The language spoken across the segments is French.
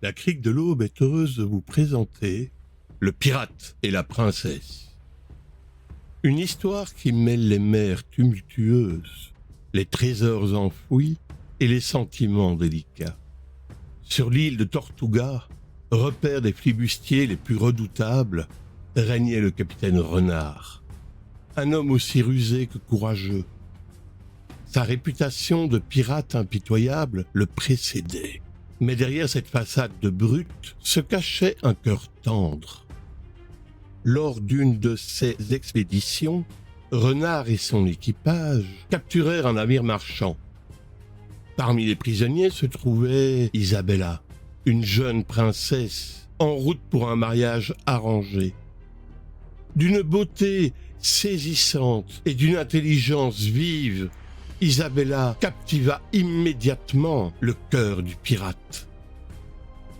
La Crique de l'Aube est heureuse de vous présenter Le Pirate et la Princesse. Une histoire qui mêle les mers tumultueuses, les trésors enfouis et les sentiments délicats. Sur l'île de Tortuga, repère des flibustiers les plus redoutables, régnait le capitaine Renard. Un homme aussi rusé que courageux. Sa réputation de pirate impitoyable le précédait. Mais derrière cette façade de brute se cachait un cœur tendre. Lors d'une de ses expéditions, Renard et son équipage capturèrent un navire marchand. Parmi les prisonniers se trouvait Isabella, une jeune princesse en route pour un mariage arrangé. D'une beauté saisissante et d'une intelligence vive, Isabella captiva immédiatement le cœur du pirate.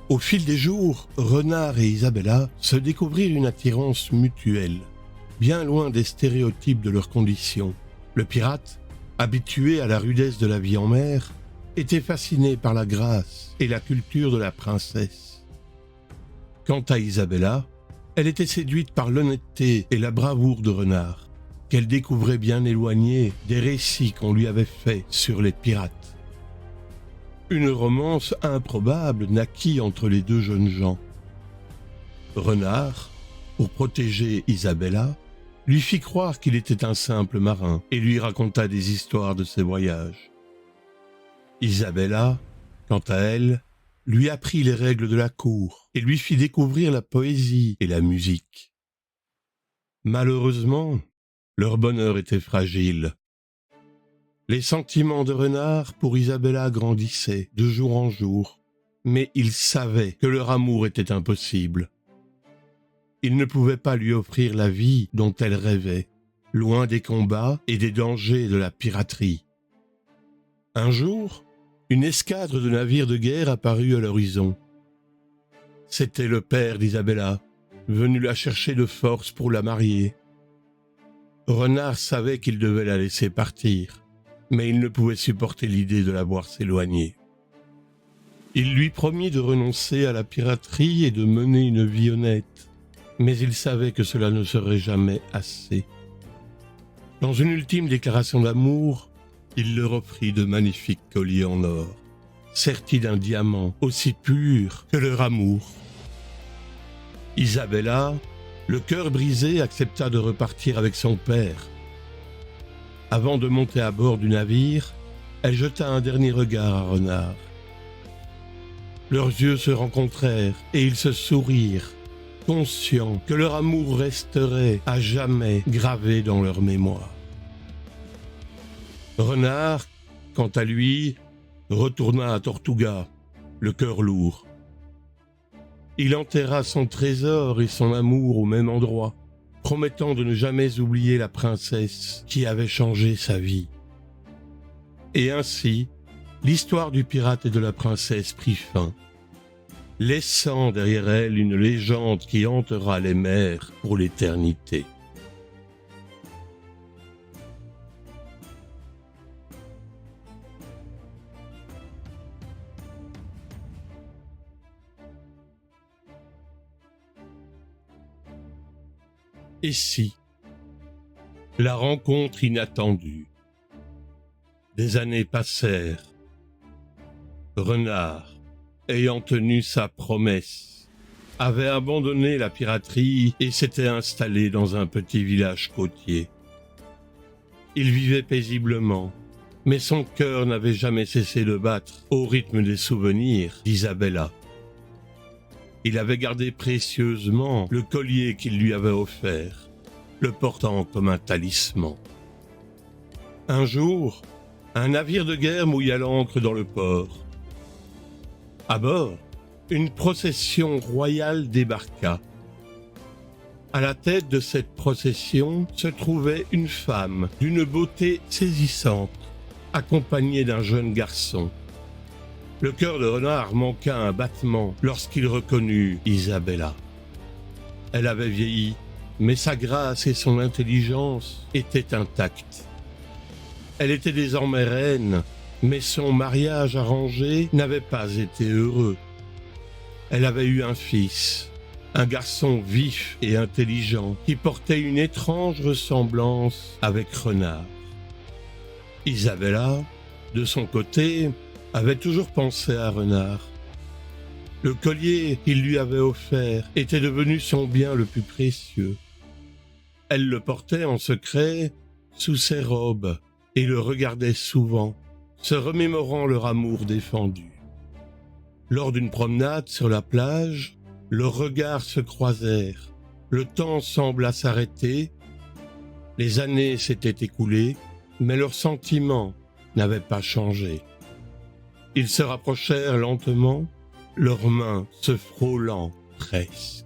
Au fil des jours, Renard et Isabella se découvrirent une attirance mutuelle, bien loin des stéréotypes de leurs conditions. Le pirate, habitué à la rudesse de la vie en mer, était fasciné par la grâce et la culture de la princesse. Quant à Isabella, elle était séduite par l'honnêteté et la bravoure de Renard, qu'elle découvrait bien éloignée des récits qu'on lui avait faits sur les pirates. Une romance improbable naquit entre les deux jeunes gens. Renard, pour protéger Isabella, lui fit croire qu'il était un simple marin et lui raconta des histoires de ses voyages. Isabella, quant à elle, lui apprit les règles de la cour et lui fit découvrir la poésie et la musique. Malheureusement, leur bonheur était fragile. Les sentiments de Renard pour Isabella grandissaient de jour en jour, mais il savait que leur amour était impossible. Il ne pouvait pas lui offrir la vie dont elle rêvait, loin des combats et des dangers de la piraterie. Un jour, une escadre de navires de guerre apparut à l'horizon. C'était le père d'Isabella, venu la chercher de force pour la marier. Renard savait qu'il devait la laisser partir, mais il ne pouvait supporter l'idée de la voir s'éloigner. Il lui promit de renoncer à la piraterie et de mener une vie honnête, mais il savait que cela ne serait jamais assez. Dans une ultime déclaration d'amour, il leur offrit de magnifiques colliers en or, sertis d'un diamant aussi pur que leur amour. Isabella, le cœur brisé, accepta de repartir avec son père. Avant de monter à bord du navire, elle jeta un dernier regard à Renard. Leurs yeux se rencontrèrent et ils se sourirent, conscients que leur amour resterait à jamais gravé dans leur mémoire. Renard, quant à lui, retourna à Tortuga, le cœur lourd. Il enterra son trésor et son amour au même endroit, promettant de ne jamais oublier la princesse qui avait changé sa vie. Et ainsi, l'histoire du pirate et de la princesse prit fin, laissant derrière elle une légende qui hantera les mers pour l'éternité. Et si, la rencontre inattendue. Des années passèrent. Renard, ayant tenu sa promesse, avait abandonné la piraterie et s'était installé dans un petit village côtier. Il vivait paisiblement, mais son cœur n'avait jamais cessé de battre au rythme des souvenirs d'Isabella. Il avait gardé précieusement le collier qu'il lui avait offert, le portant comme un talisman. Un jour, un navire de guerre mouilla l'ancre dans le port. À bord, une procession royale débarqua. À la tête de cette procession se trouvait une femme d'une beauté saisissante, accompagnée d'un jeune garçon. Le cœur de Renard manqua un battement lorsqu'il reconnut Isabella. Elle avait vieilli, mais sa grâce et son intelligence étaient intactes. Elle était désormais reine, mais son mariage arrangé n'avait pas été heureux. Elle avait eu un fils, un garçon vif et intelligent qui portait une étrange ressemblance avec Renard. Isabella, de son côté, avait toujours pensé à Renard. Le collier qu'il lui avait offert était devenu son bien le plus précieux. Elle le portait en secret sous ses robes et le regardait souvent, se remémorant leur amour défendu. Lors d'une promenade sur la plage, leurs regards se croisèrent. Le temps sembla s'arrêter. Les années s'étaient écoulées, mais leurs sentiments n'avaient pas changé. Ils se rapprochèrent lentement, leurs mains se frôlant presque.